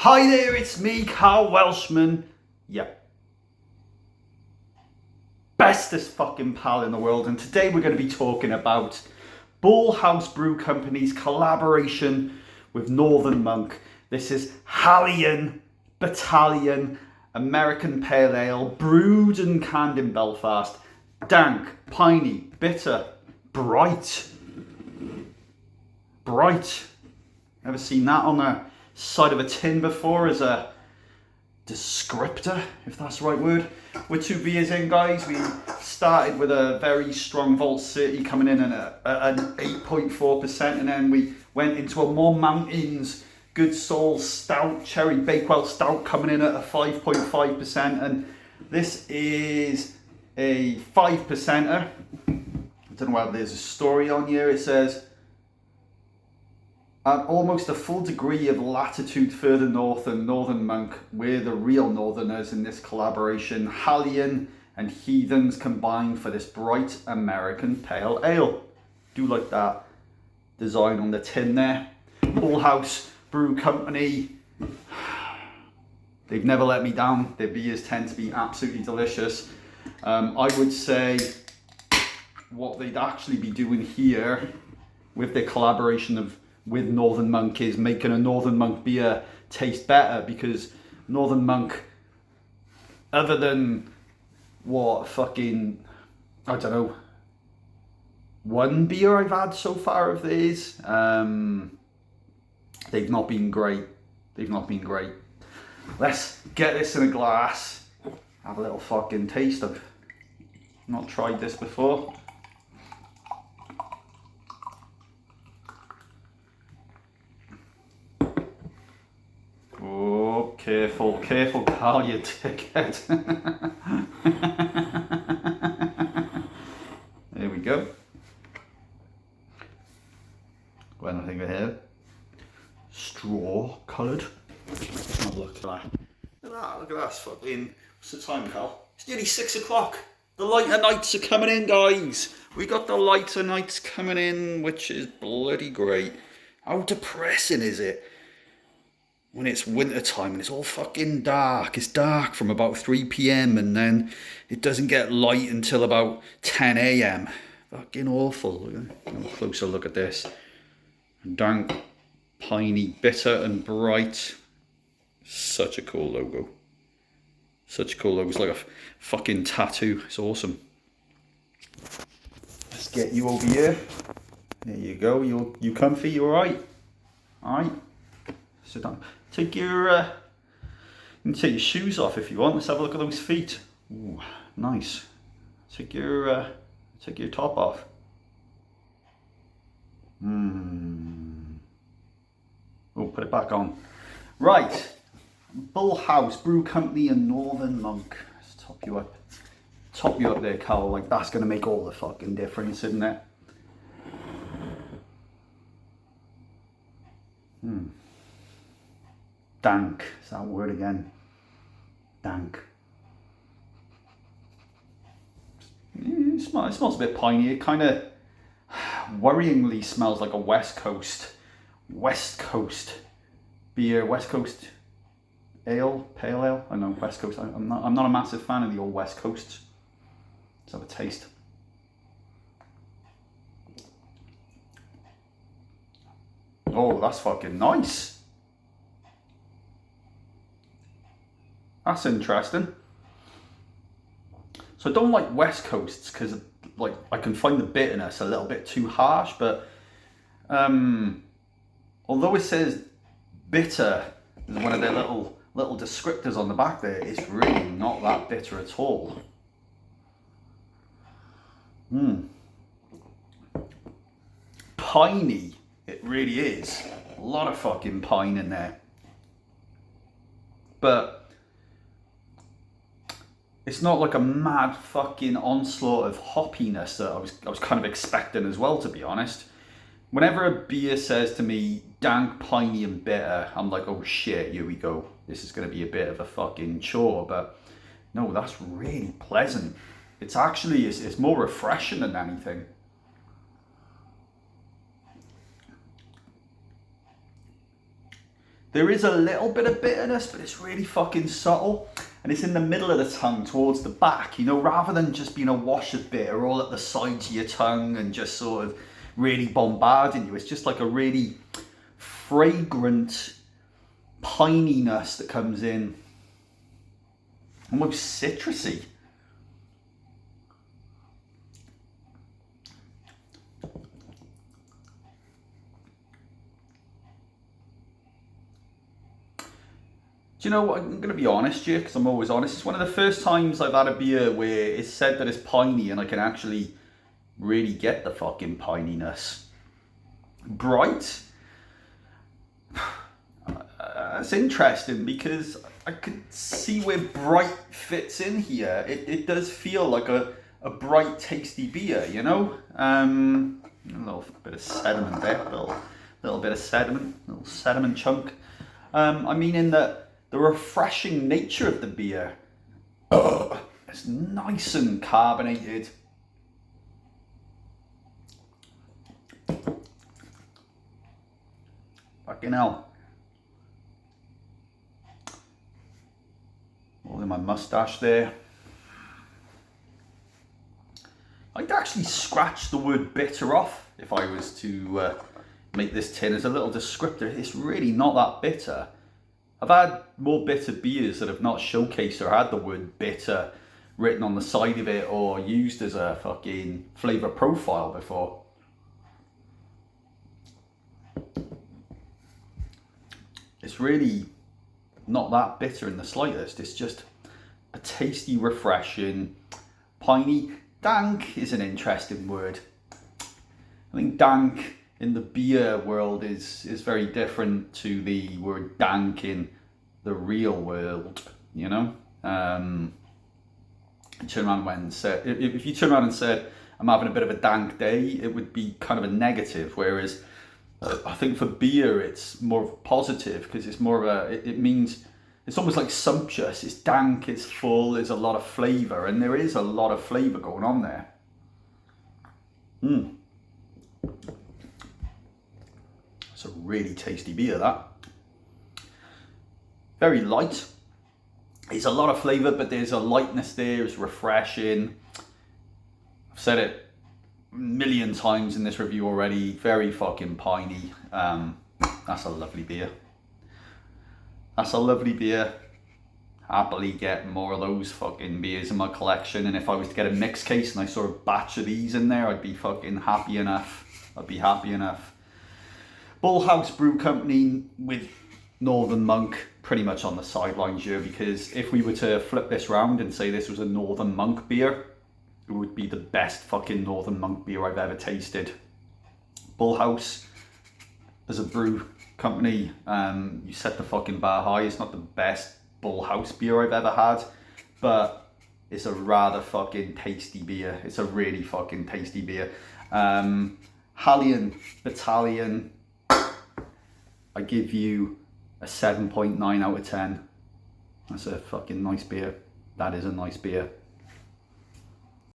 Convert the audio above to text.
Hi there, it's me, Carl Welshman. Yep. Bestest fucking pal in the world, and today we're going to be talking about Bullhouse Brew Company's collaboration with Northern Monk. This is Hallion Battalion American Pale Ale, brewed and canned in Belfast. Dank, piney, bitter, bright. Bright. Ever seen that on the side of a tin before as a descriptor, if that's the right word? We're 2 beers in, guys. We started with a very strong Vault City coming in at an 8.4%, and then we went into a more mountains Good Soul Stout, Cherry Bakewell Stout coming in at a 5.5%, and this is a 5%er. I don't know whether there's a story on here. It says, at almost a full degree of latitude further north than Northern Monk, we're the real Northerners in this collaboration. Hallion and Heathens combined for this bright American Pale Ale. Do like that design on the tin there. Bullhouse Brew Company. They've never let me down. Their beers tend to be absolutely delicious. I would say what they'd actually be doing here with their collaboration with Northern Monk is making a Northern Monk beer taste better, because Northern Monk, other than what fucking, I don't know, one beer I've had so far of theirs, they've not been great. They've not been great. Let's get this in a glass, have a little fucking taste. I've not tried this before. Oh, careful, careful, Carl, you dickhead. There we go. Got anything here? Straw coloured. Oh, look at that. Look at that, look at that. Fucking, what's the time, Carl? It's nearly 6 o'clock. The lighter nights are coming in, guys. We got the lighter nights coming in, which is bloody great. How depressing is it when it's winter time and it's all fucking dark? It's dark from about 3 p.m. and then it doesn't get light until about 10 a.m. Fucking awful. Have a closer look at this. Dank, piney, bitter and bright. Such a cool logo. Such a cool logo. It's like a fucking tattoo. It's awesome. Let's get you over here. There you go. You comfy? You alright? Alright. Sit down. Take your you can take your shoes off if you want. Let's have a look at those feet. Ooh, nice. Take your top off. Oh, put it back on. Right. Bullhouse Brew Company and Northern Monk. Let's top you up. Top you up there, Carl. Like, that's gonna make all the fucking difference, isn't it? Dank. Is that word again? Dank. It smells a bit piney. It kind of worryingly smells like a West Coast beer, West Coast ale, pale ale. I know West Coast. I'm not a massive fan of the old West Coast. Let's have a taste. Oh, that's fucking nice. That's interesting. So I don't like West Coasts because, like, I can find the bitterness a little bit too harsh, but although it says bitter is one of their little descriptors on the back there, it's really not that bitter at all. Piney, it really is. A lot of fucking pine in there. But it's not like a mad fucking onslaught of hoppiness that I was kind of expecting as well, to be honest. Whenever a beer says to me dank, piney and bitter, I'm like, oh shit, here we go. This is going to be a bit of a fucking chore. But no, that's really pleasant. It's actually, it's more refreshing than anything. There is a little bit of bitterness, but it's really fucking subtle. And it's in the middle of the tongue towards the back, you know, rather than just being a wash of bitter all at the sides of your tongue and just sort of really bombarding you. It's just like a really fragrant pininess that comes in, almost citrusy. Do you know what, I'm going to be honest here, because I'm always honest. It's one of the first times I've had a beer where it's said that it's piney and I can actually really get the fucking pininess. Bright. That's interesting, because I could see where bright fits in here. It does feel like a bright, tasty beer, you know? A little bit of sediment there, little bit of sediment, little sediment chunk. I mean, in the refreshing nature of the beer. It's nice and carbonated. Fucking hell. All in my mustache there. I'd actually scratch the word bitter off if I was to make this tin as a little descriptor. It's really not that bitter. I've had more bitter beers that have not showcased or had the word bitter written on the side of it or used as a fucking flavour profile before. It's really not that bitter in the slightest. It's just a tasty, refreshing, piney. Dank is an interesting word. I think dank in the beer world is very different to the word dank in the real world, you know? Turn around and said, if you turn around and said, I'm having a bit of a dank day, it would be kind of a negative, whereas I think for beer it's more of a positive, because it's more of it means it's almost like sumptuous. It's dank, it's full, there's a lot of flavour, and there is a lot of flavour going on there. It's a really tasty beer, that. Very light. It's a lot of flavour, but there's a lightness there. It's refreshing. I've said it a million times in this review already. Very fucking piney. That's a lovely beer. That's a lovely beer. Happily get more of those fucking beers in my collection. And if I was to get a mix case and I saw a batch of these in there, I'd be fucking happy enough. I'd be happy enough. Bullhouse Brew Company with Northern Monk pretty much on the sidelines here, because if we were to flip this round and say this was a Northern Monk beer, it would be the best fucking Northern Monk beer I've ever tasted. Bullhouse as a brew company, you set the fucking bar high. It's not the best Bullhouse beer I've ever had, but it's a rather fucking tasty beer. It's a really fucking tasty beer. Hallion Battalion, I give you a 7.9 out of 10. That's a fucking nice beer. That is a nice beer.